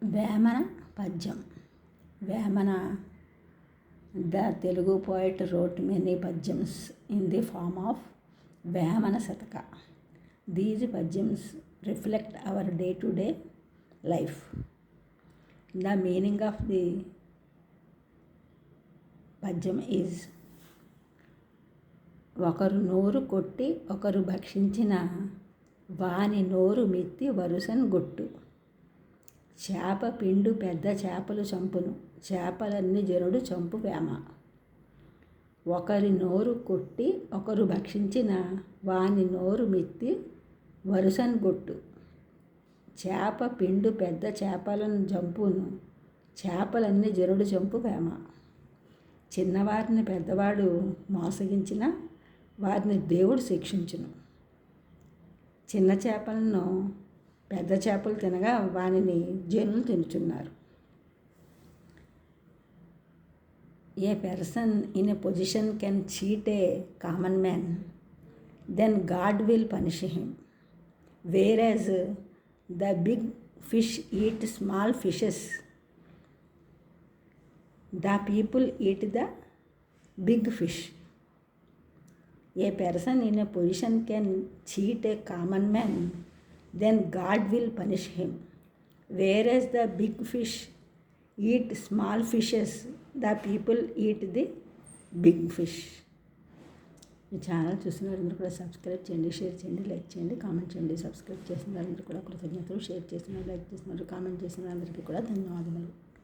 వేమన పద్యం. Vemana, the Telugu poet, wrote many padyams in the form of Vemana Sataka. These padyams reflect our day-to-day life. The meaning of the పద్యం is, ఒకరు నోరు కొట్టి ఒకరు భక్షించిన వాని నోరు మిత్తి వరుసన్ గొట్టు. చేప పిండు పెద్ద చేపలు చంపును, చేపలన్నీ జనుడు చంపు వేమ. ఒకరి నోరు కొట్టి ఒకరు భక్షించిన వాని నోరు మిత్తి వరుసన్ గొట్టు. చేప పిండు పెద్ద చేపలను చంపును, చేపలన్నీ జనుడు చంపు వేమ. చిన్నవారిని పెద్దవాడు మోసగించిన వారిని దేవుడు శిక్షించును. చిన్న చేపలను పెద్ద చేపలు తినగా వానిని జనులు తినుచున్నారు. A person in a position can cheat a common man, then God will punish him. Whereas the big fish eat small fishes, the people eat the big fish. A person in a position can cheat a common man, then God will punish him. Whereas the big fish eat small fishes, the people eat the big fish. ఈ channel చూసిన వారందరూ కూడా subscribe చేయండి, share చేయండి, like చేయండి, comment చేయండి. Subscribe చేసిన వారందరూ కూడా కృతజ్ఞతలు, షేర్ చేసిన, లైక్ చేసిన, కామెంట్ చేసిన అందరికీ కూడా ధన్యవాదములు.